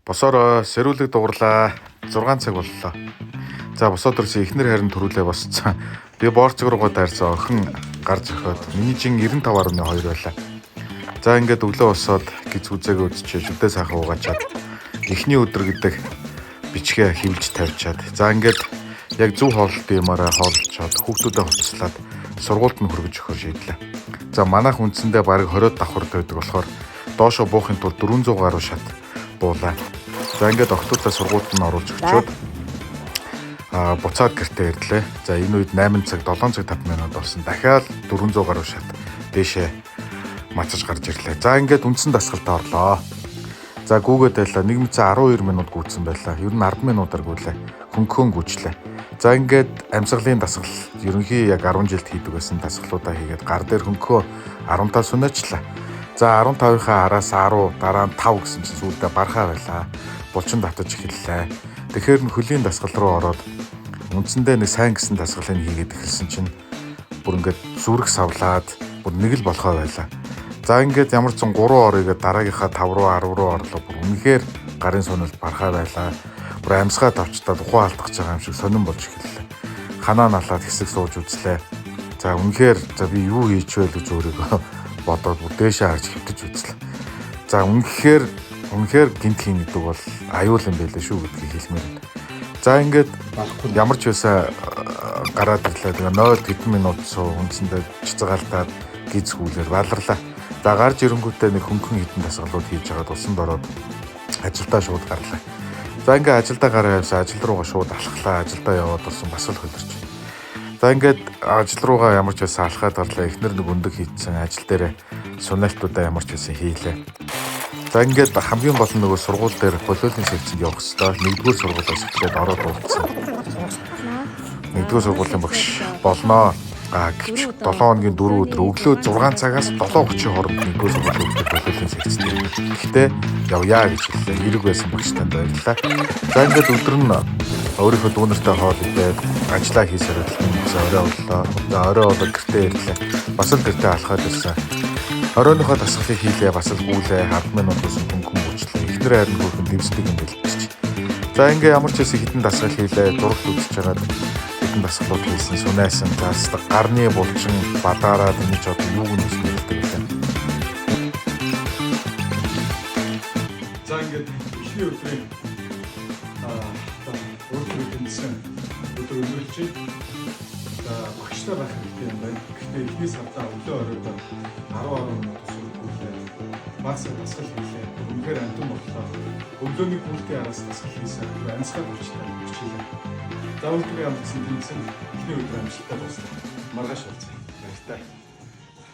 Босоор сэрүүлэг дугарлаа. 6 цаг боллоо. За босоод ирсэн эхнэр харин төрүүлээ босцсон. Би борцог руугаа дайрсан охин гарч өгөхөд миний жин 95.2 байлаа. За ингээд өглөө босоод гиз үзээгээ үзчихээ шүдээ сайхан уугаачаад эхний өдөр гэдэг бичгээ хөвлж тавьчаад за ингээд яг зөв хоолтын юмараа хооллцоод хүүхдүүдэд хувцаслаад сургуульд нь хүргэж өгөх шийдлээ. За манайх үндсэндээ бараг 20 давхар байдаг болохоор доошо буухын тулд 400 гаруй шат буулаа. За ингээд октоудаа сургуульд нь оруулж өгчөөд буцаад гэртээ ирлээ. За энэ үед 8 цаг 7 цаг 5 минут болсон. Дахиад 400 гаруй шат дээшээ мацаж гарч ирлээ. За ингээд үндсэн дасгалтаа орлоо. За гүүгээд байлаа. 1 минут 12 минут гүйцсэн байлаа. Ер нь 10 минутаар гүйлээ. Хөнгөн гүйчлээ. За ингээд амьсгалын дасгал ерөнхий яг 10 жилд хийдэг байсан дасгалуудаа хийгээд гар дээр хөнгөө 15 сүнэчлээ. За 15-ийнхаа араас 10 дараа нь 5 гэсэн чинь сүүлдээ бархаа байлаа. Булчин татаж эхэллээ. Тэгэхээр нь хөлийн дасгал руу ороод үндсэндээ нэг сайн гэсэн дасгалыг хийгээд эхэлсэн чинь бүр ингээд зүрх савлаад бүр нэг л болохоо байлаа. За ингээд ямар ч 3 оройгээд дараагийнхаа 5 руу 10 руу орлоо. Бүр үнэхээр гарын сунал бархаа байлаа. Бүр амьсгаа тавчтаад ухаан алдах гэж байгаа юм шиг сонирн болж эхэллээ. Ханаа налаад хэсэг сууж үзлээ. За үнэхээр за би юу хийчихвэл гэж өөрийгөө бодоод бүр дээшээ харж хөвтөж үзлээ. За үнэхээр гинт хийн гэдэг бол аюул юм байлээ шүү гэдгийг хэлмээр байна. За ингээд ямар ч байсан гараад ирлээ. Тэгээ 0 хэдэн минут суу үндсэндээ чицгаалтаад гиз хүүлээр баларлаа. За гарч ирэнгүүтээ нэг хөнгөн хитэн дасгалууд хийж байгаа тусанд ороод ажилдаа шууд гарлаа. За ингээд ажилдаа гараа явсан ажил руугаа шууд алхлаа. Ажилдаа яваад болсон бас л хөлөрч. За ингээд ажил руугаа ямар ч байсан алхаад гарлаа. Эхнэр нэг өндөг хийцэн ажил дээр сунаалтуудаа ямар ч байсан хийлээ. За ингээд хамгийн гол нь нөгөө сургууль дээр болиолын секцэнд явах хэрэгтэй. Нэгдүгээр сургуулиас эхлээд ороод уулзсан. Нэгдүгээр сургуулийн багш болноо. Гэвч 7 хоногийн 4 өдөр өглөө 6 цагаас 7:30 хооронд нэгдүгээр сургуулийн өдөр болиолын секцэд. Гэхдээ явъя гэж хэллээ. Хэрэг байсан багштайд баярлалаа. За ингээд өдөр нь өөрийнхөө дүүнертэй хоол идээд ажиллаа хийсээр орой боллоо. За орой болоод гэртээ ирлээ. Бас л гэртээ алхаад ирсэн. Оройныхоо дасгалыг хийлээ, бас л гүйлээ, 10 минут усан хөнгөн мөчлөө. Эхнэр хайрын хүүхэн дэмсдэг юм бэлтчих. За ингээ ямар ч хэсэг хитэн дасгал хийлээ, зурагт үзэж хагаад хитэн дасгалууд хийсэн, сүнайсан, застаг, гарны булчин, бадаараад энэ ч одоо юуг нь хэлдэг вэ? За ингээ эхний өдрийн өөрөөр хэлсэн өдөр өнөөлчих. За багштай байх хэрэгтэй юм байна. Гэхдээ эхний савдаа өглөө оройд 10 минут сургуулиулээ. Багсаа дасгал хийлээ. Үнэхээр амтан боллоо. Өглөөний пультийн араас дасгал хийсэн. Амьсгал болчихлоо. За өглөө ямарсан дийсэн эхний өдөр амжилттай дуслаа. Маргааш уулзъя. Баярлалаа.